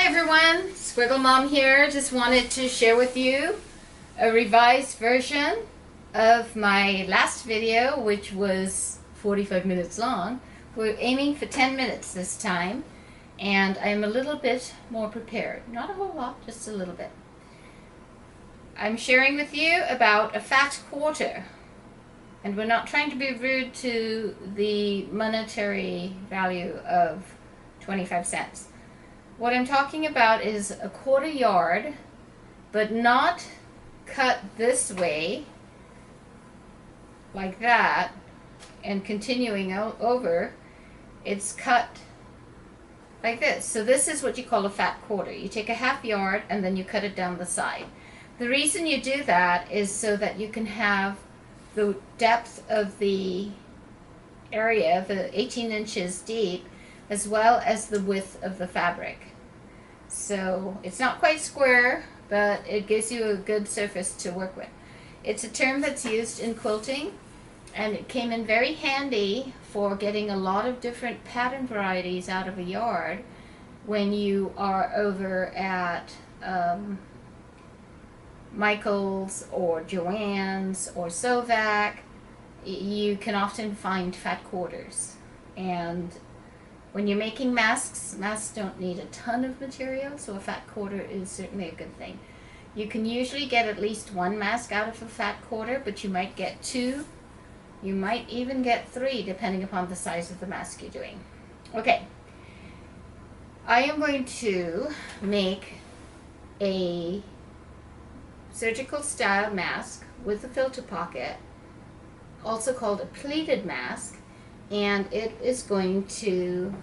Hi everyone, Squiggle Mom here. Just wanted to share with you a revised version of my last video, which was 45 minutes long. We're aiming for 10 minutes this time, and I'm a little bit more prepared. Not a whole lot, just a little bit. I'm sharing with you about a fat quarter, and we're not trying to be rude to the monetary value of 25 cents. What I'm talking about is a quarter yard, but not cut this way, like that, and continuing over. It's cut like this. So this is what you call a fat quarter. You take a half yard and then you cut it down the side. The reason you do that is so that you can have the depth of the area, the 18 inches deep, as well as the width of the fabric. So it's not quite square, but it gives you a good surface to work with. It's a term that's used in quilting, and it came in very handy for getting a lot of different pattern varieties out of a yard when you are over at Michael's or Joann's or Sovac. You can often find fat quarters, and when you're making masks don't need a ton of material, so a fat quarter is certainly a good thing. You can usually get at least one mask out of a fat quarter, but you might get two. You might even get three, depending upon the size of the mask you're doing. Okay, I am going to make a surgical style mask with a filter pocket, also called a pleated mask, and it is going to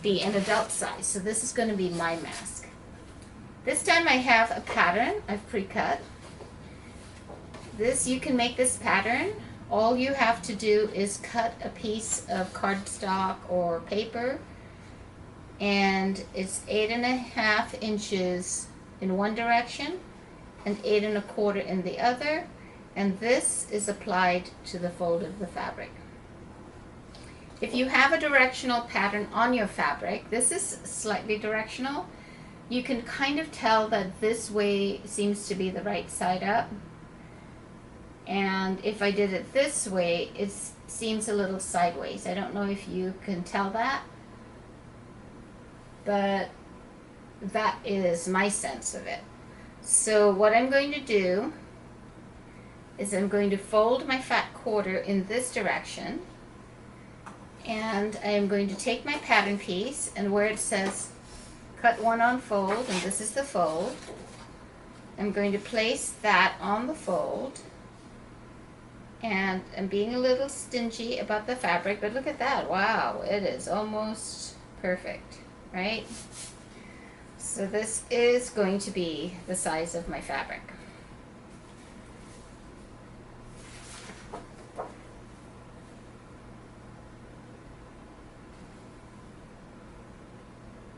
be an adult size. So this is going to be my mask. This time I have a pattern I've pre-cut. You can make this pattern. All you have to do is cut a piece of cardstock or paper, and it's 8.5 inches in one direction and 8.25 in the other, and this is applied to the fold of the fabric. If you have a directional pattern on your fabric, this is slightly directional. You can kind of tell that this way seems to be the right side up. And if I did it this way, it seems a little sideways. I don't know if you can tell that, but that is my sense of it. So what I'm going to do is I'm going to fold my fat quarter in this direction, and I am going to take my pattern piece, and where it says cut one on fold, and this is the fold, I'm going to place that on the fold. And I'm being a little stingy about the fabric, but look at that. Wow, it is almost perfect, right? So this is going to be the size of my fabric.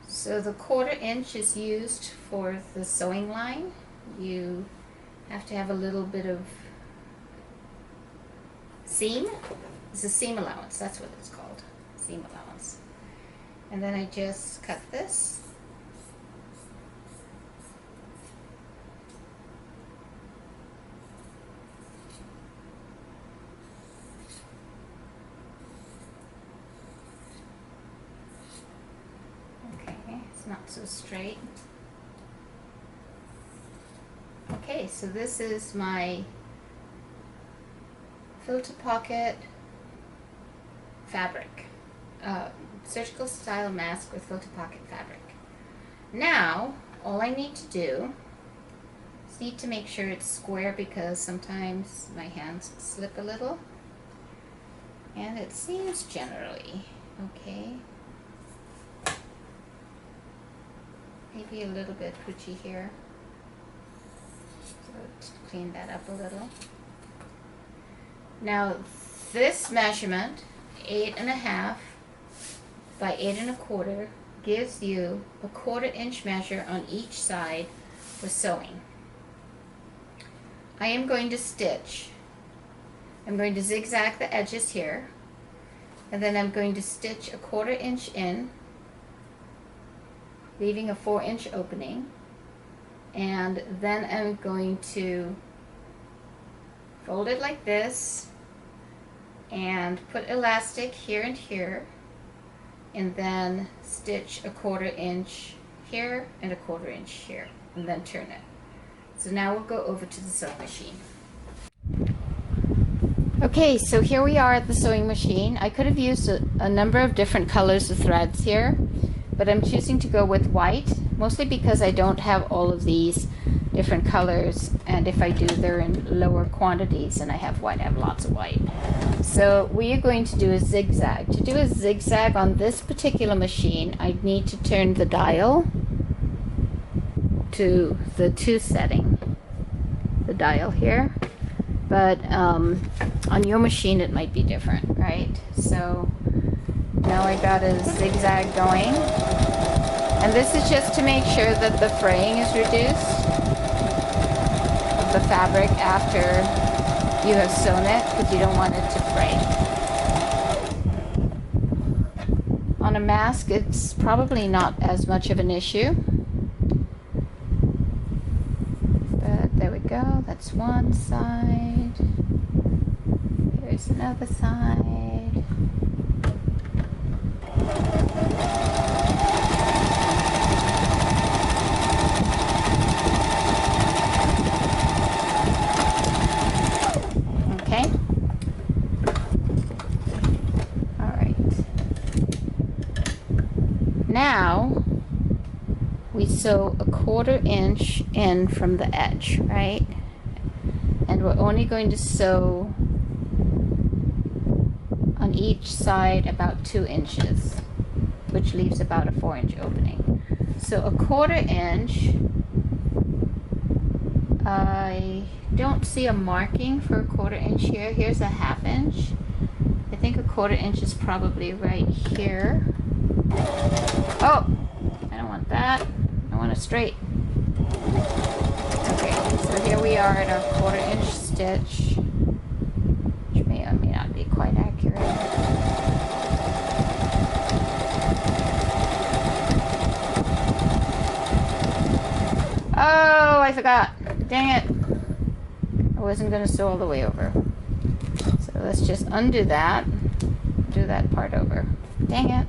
So the 1/4 inch is used for the sewing line. You have to have a little bit of seam. It's a seam allowance, that's what it's called, seam allowance. And then I just cut this. Not so straight. Okay, so this is my filter pocket fabric, surgical style mask with filter pocket fabric. Now all I need to do is need to make sure it's square, because sometimes my hands slip a little, and it seems generally okay. Maybe a little bit pushy here, so to clean that up a little. Now this measurement, 8.5 by 8.25, gives you a 1/4 inch measure on each side for sewing. I am going to stitch. I'm going to zigzag the edges here, and then I'm going to stitch a 1/4 inch in leaving a 4-inch opening, and then I'm going to fold it like this and put elastic here and here, and then stitch a 1/4 inch here and a 1/4 inch here, and then turn it. So now we'll go over to the sewing machine. Okay, so here we are at the sewing machine. I could have used a number of different colors of threads here, but I'm choosing to go with white, mostly because I don't have all of these different colors, and if I do, they're in lower quantities, and I have white, I have lots of white. So we are going to do a zigzag. To do a zigzag on this particular machine, I need to turn the dial to the 2 setting, the dial here, but on your machine it might be different, right? So now I got a zigzag going, and this is just to make sure that the fraying is reduced of the fabric after you have sewn it, because you don't want it to fray. On a mask, it's probably not as much of an issue. But there we go, that's one side. Here's another side. Okay. All right. Now we sew a 1/4 inch in from the edge, right? And we're only going to sew on each side about 2 inches, which leaves about a 4-inch opening. So a 1/4 inch, I don't see a marking for a 1/4 inch here. Here's a 1/2 inch. I think a 1/4 inch is probably right here. Oh, I don't want that. I want it straight. Okay, so here we are at our 1/4 inch stitch, which may or may not be quite accurate. Oh, I forgot. Dang it. I wasn't going to sew all the way over. So let's just undo that. Do that part over. Dang it.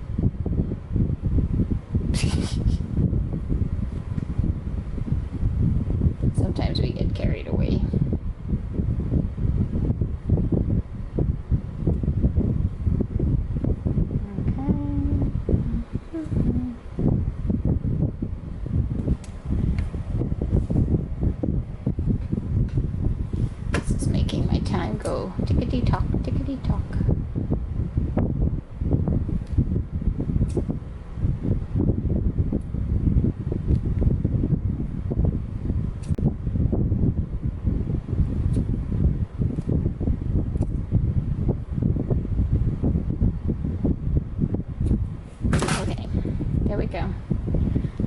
Sometimes we get carried away. This is making my time go tickety-tock, tickety-tock. There we go.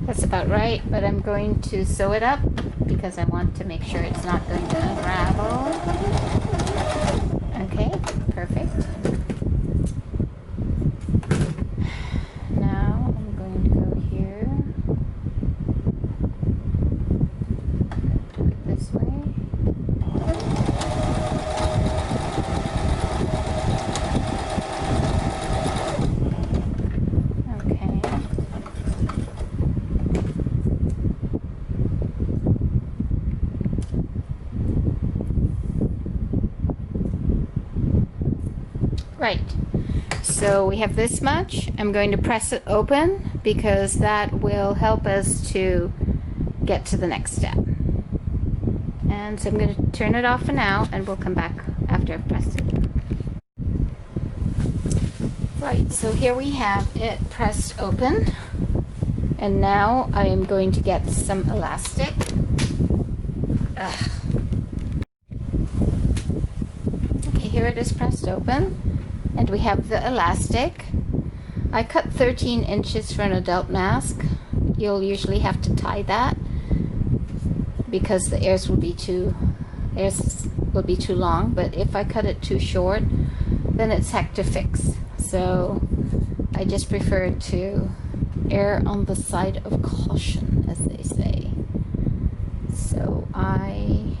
That's about right, but I'm going to sew it up because I want to make sure it's not going to unravel. Okay, perfect. Now I'm going to go here. Do it this way. Right, so we have this much. I'm going to press it open because that will help us to get to the next step. And so I'm going to turn it off for now, and we'll come back after I've pressed it. Right, so here we have it pressed open, and now I am going to get some elastic. Okay, here it is pressed open. And we have the elastic. I cut 13 inches for an adult mask. You'll usually have to tie that because the ears will be too long, but if I cut it too short, then it's heck to fix. So I just prefer to err on the side of caution, as they say. So I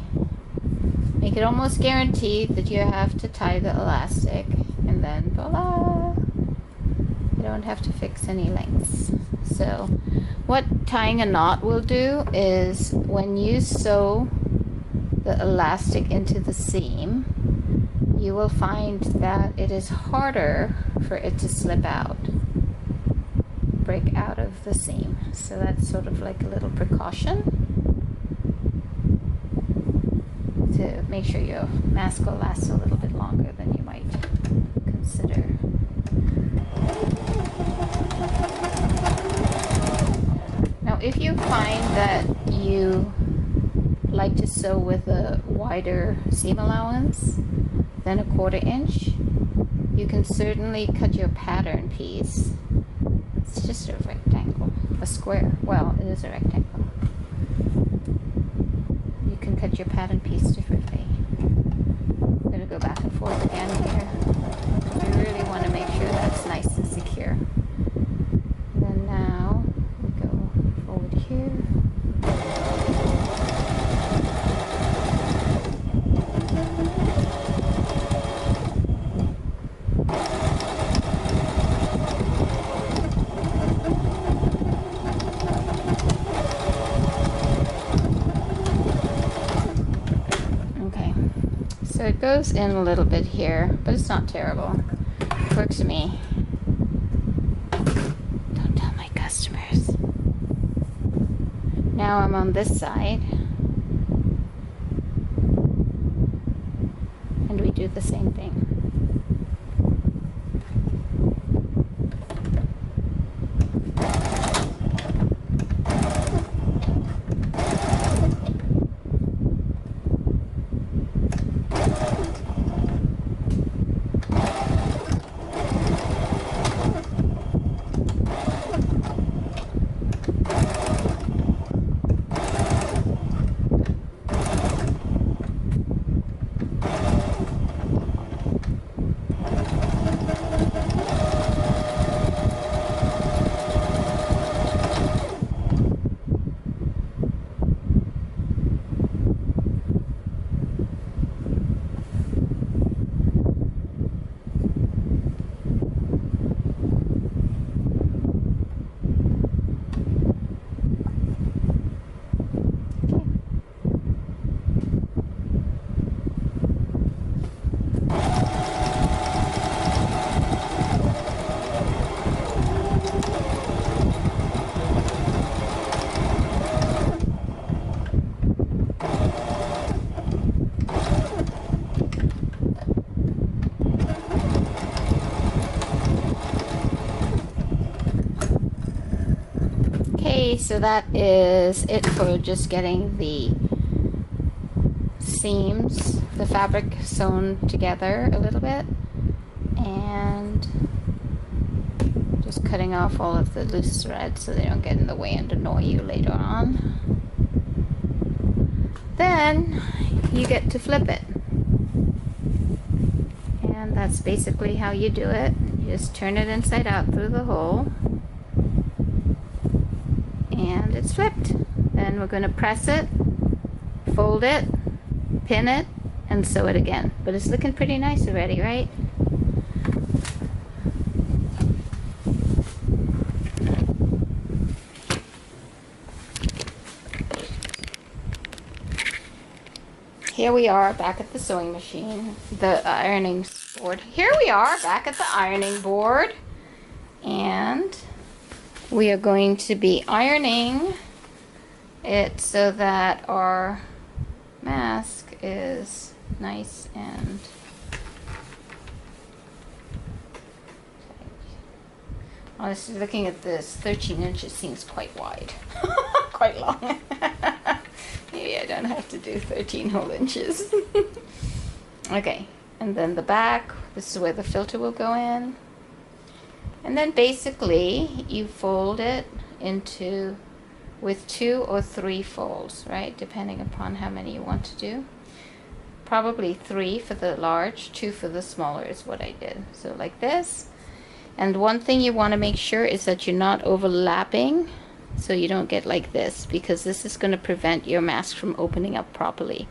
make it almost guaranteed that you have to tie the elastic, and then voila, you don't have to fix any lengths. So what tying a knot will do is when you sew the elastic into the seam, you will find that it is harder for it to slip out, break out of the seam. So that's sort of like a little precaution to make sure your mask will last a little bit longer than you might consider. Now, if you find that you like to sew with a wider seam allowance than 1/4 inch, you can certainly cut your pattern piece. It's just a rectangle, a square. Well, it is a rectangle. You can cut your pattern piece differently. I'm going to go back and forth again here. We really want to make sure that's nice and secure. And then now we go forward here. So it goes in a little bit here, but it's not terrible. It works for me. Don't tell my customers. Now I'm on this side. And we do the same thing. So that is it for just getting the seams, the fabric sewn together a little bit, and just cutting off all of the loose threads so they don't get in the way and annoy you later on. Then you get to flip it, and that's basically how you do it. You just turn it inside out through the hole, and it's flipped. Then we're going to press it, fold it, pin it, and sew it again. But it's looking pretty nice already, right? Here we are back at the sewing machine, the ironing board. Here we are back at the ironing board, and we are going to be ironing it so that our mask is nice and honestly, looking at this, 13 inches seems quite wide. Quite long. Maybe I don't have to do 13 whole inches. Okay, and then the back, this is where the filter will go in. And then basically you fold it into with 2 or 3 folds, right? Depending upon how many you want to do. Probably 3 for the large, 2 for the smaller is what I did. So like this. And one thing you want to make sure is that you're not overlapping, so you don't get like this, because this is going to prevent your mask from opening up properly.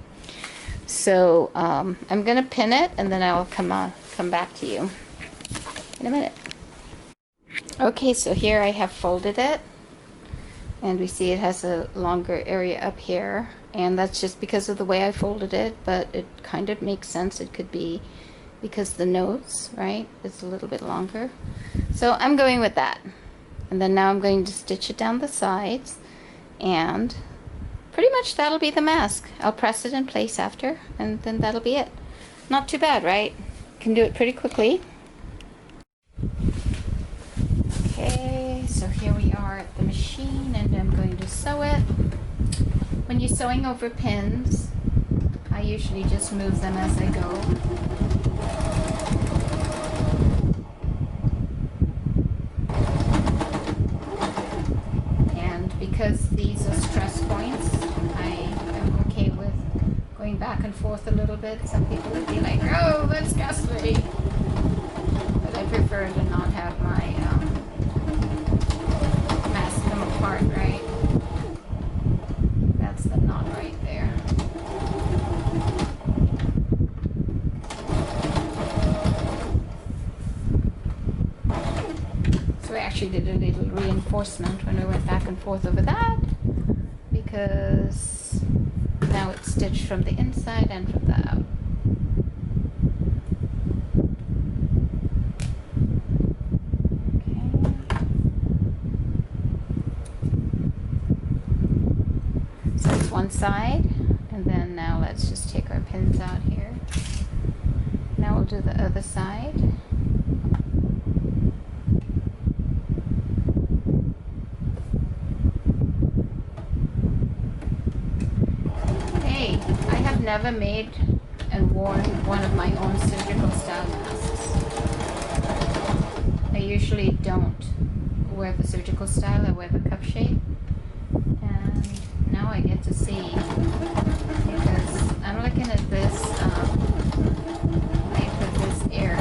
So I'm going to pin it, and then I'll come back to you in a minute. Okay, so here I have folded it, and we see it has a longer area up here, and that's just because of the way I folded it, but it kind of makes sense. It could be because the nose, right, is a little bit longer. So I'm going with that. And then now I'm going to stitch it down the sides, and pretty much that'll be the mask. I'll press it in place after, and then that'll be it. Not too bad, right? Can do it pretty quickly. Okay, so here we are at the machine, and I'm going to sew it. When you're sewing over pins, I usually just move them as I go. Because these are stress points, I am okay with going back and forth a little bit. Some people would be like, oh, that's ghastly. But I prefer to not have my mask come apart, right? That's the knot right there. So I actually did a little reinforcement when we went back and forth over that, because now it's stitched from the inside and from the out. Okay. So that's one side, and then now let's just take our pins out here. Now we'll do the other side. Never made and worn one of my own surgical style masks. I usually don't wear the surgical style, I wear the cup shape, and now I get to see, because I'm looking at this length of this air,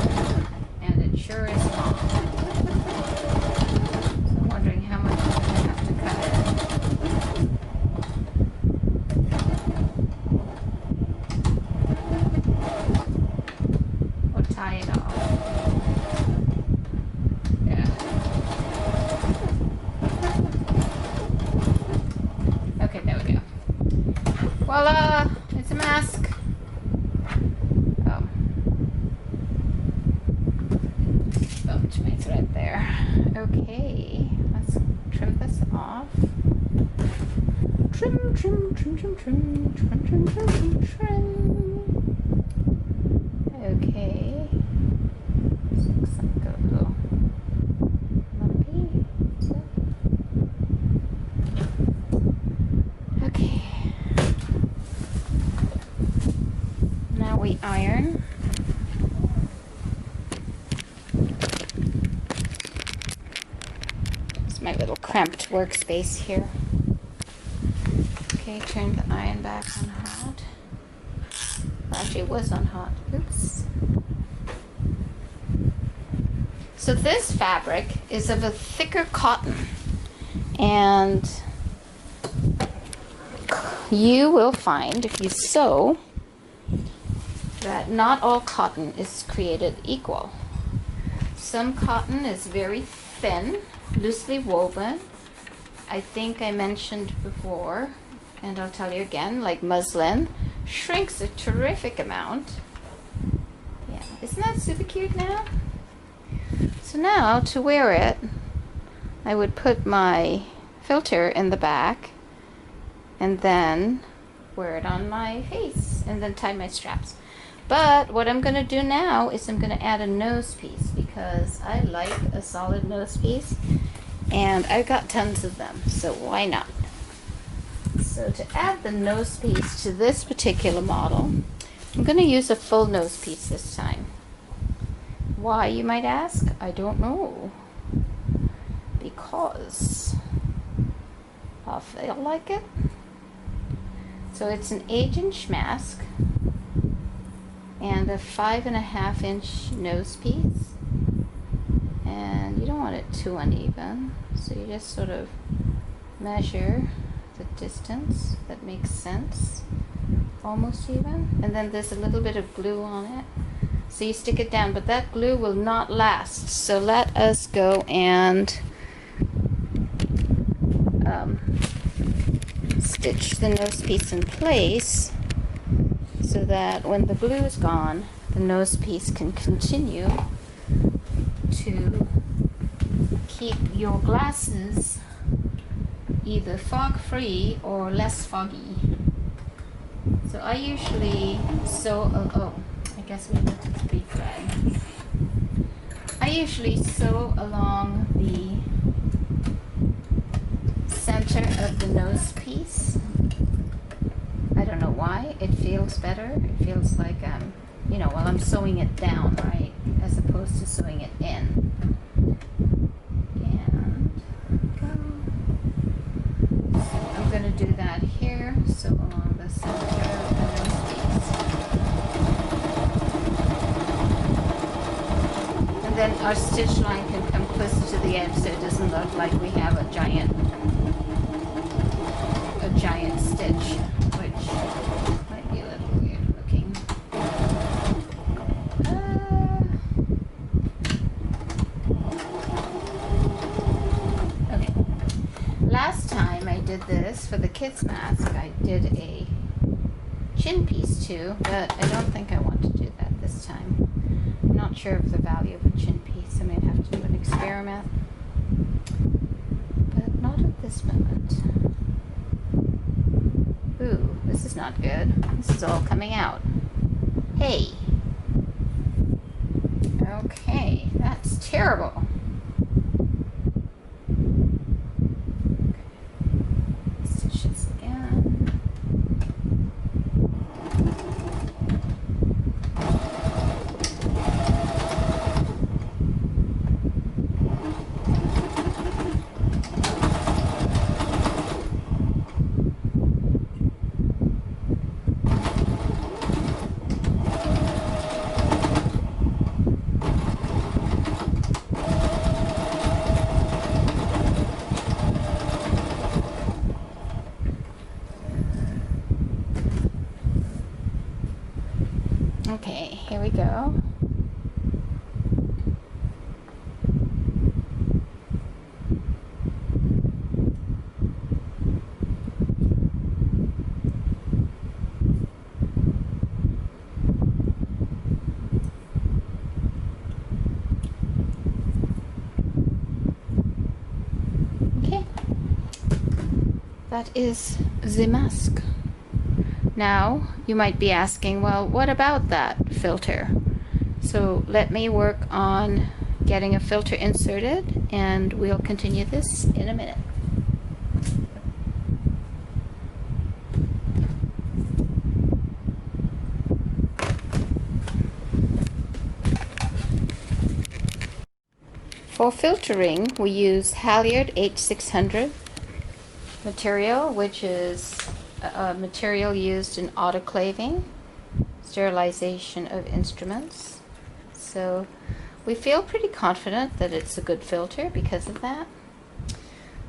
and it sure is long. So I'm wondering how much I'm going to have to cut it. Tie it off. Yeah. Okay, there we go. Voila! It's a mask. Oh. Bumped my thread there. Okay, let's trim this off. Trim, trim, trim, trim, trim, trim, trim, trim, trim, trim. Okay. Looks like a little lumpy. Okay. Now we iron. It's my little cramped workspace here. Okay, turn the iron back on hot. Actually, it was on hot. Oops. So this fabric is of a thicker cotton, and you will find, if you sew, that not all cotton is created equal. Some cotton is very thin, loosely woven. I think I mentioned before, and I'll tell you again, like muslin, shrinks a terrific amount. Yeah, isn't that super cute now? So now, to wear it, I would put my filter in the back, and then wear it on my face, and then tie my straps. But what I'm going to do now is I'm going to add a nose piece, because I like a solid nose piece, and I've got tons of them, so why not? So to add the nose piece to this particular model, I'm going to use a full nose piece this time. Why, you might ask? I don't know. Because I feel like it. So it's an 8-inch mask and a 5.5-inch nose piece. And you don't want it too uneven, so you just sort of measure the distance that makes sense, almost even. And then there's a little bit of glue on it, so you stick it down, but that glue will not last. So let us go and stitch the nose piece in place so that when the glue is gone, the nose piece can continue to keep your glasses either fog free or less foggy. So I usually sew, I guess we need to be thread. I usually sew along the center of the nose piece. I don't know why, it feels better. It feels like, you know, while I'm sewing it down, right, as opposed to sewing it in. And go. So I'm going to do that here, so along the center of the nose piece. And then our stitch line can come closer to the edge so it doesn't look like we have a giant stitch, which might be a little weird looking. Okay. Last time I did this for the kids' mask, I did a chin piece too, but I don't think I want to do that this time. I'm not sure of the value of a chin piece. I might have to do an experiment, but not at this moment. Ooh, this is not good. This is all coming out. Hey. Okay, that's terrible. Stitch this again. Okay, here we go. Okay, that is the mask. Now, you might be asking, well, what about that filter? So let me work on getting a filter inserted, and we'll continue this in a minute. For filtering, we use Halyard H600 material, which is a material used in autoclaving, sterilization of instruments. So we feel pretty confident that it's a good filter because of that.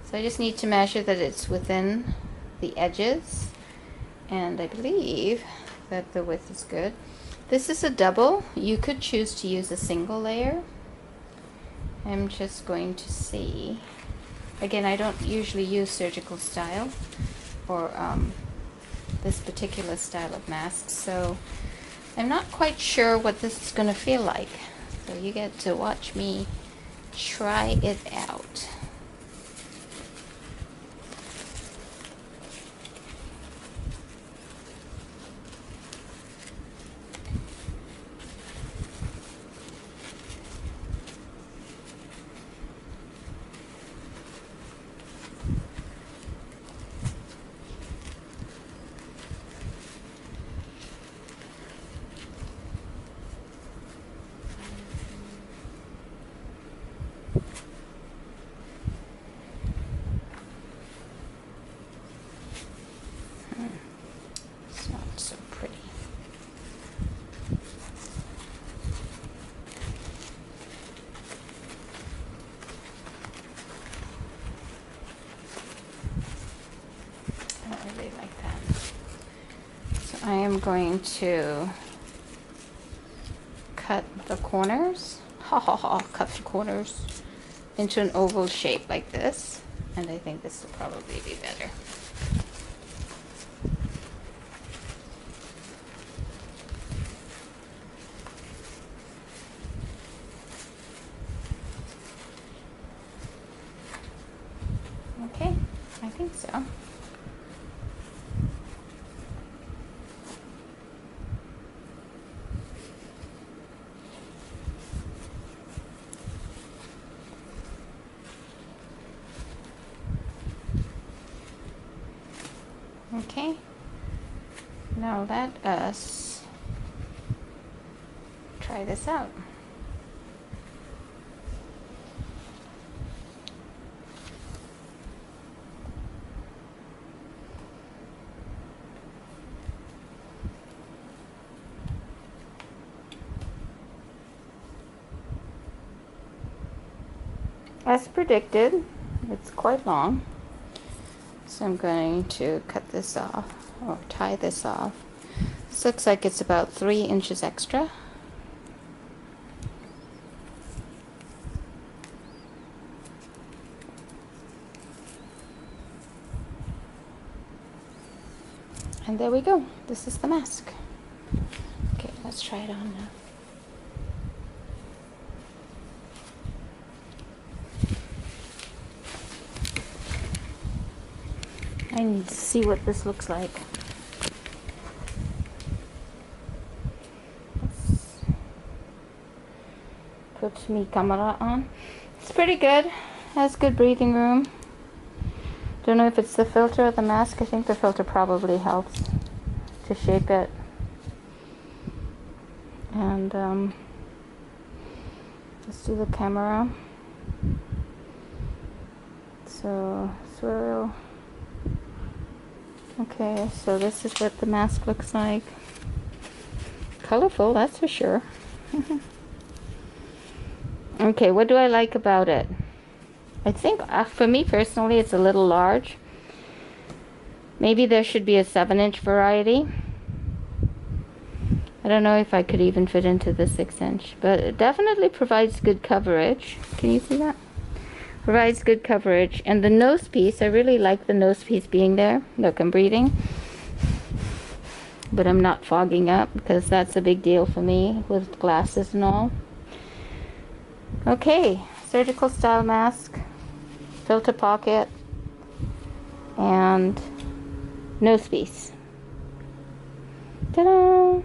So I just need to measure that it's within the edges, and I believe that the width is good. This is a double. You could choose to use a single layer. I'm just going to see. Again, I don't usually use surgical style for this particular style of mask, so I'm not quite sure what this is going to feel like. So you get to watch me try it out. I am going to cut the corners, cut the corners into an oval shape like this. And I think this will probably be better. Okay, I think so. Okay, now let us try this out. As predicted, it's quite long. So I'm going to cut this off, or tie this off. This looks like it's about 3 inches extra. And there we go. This is the mask. Okay, let's try it on now. I need to see what this looks like. Let's put my camera on. It's pretty good. Has good breathing room. Don't know if it's the filter or the mask. I think the filter probably helps to shape it. And let's do the camera. So swirl. Okay, so this is what the mask looks like. Colorful, that's for sure. Okay, what do I like about it? I think for me personally it's a little large. Maybe there should be a 7-inch variety. I don't know if I could even fit into the 6-inch, but it definitely provides good coverage. Can you see that? Provides good coverage. And the nose piece, I really like the nose piece being there. Look, I'm breathing, but I'm not fogging up, because that's a big deal for me with glasses and all. Okay, surgical style mask, filter pocket, and nose piece. Ta-da!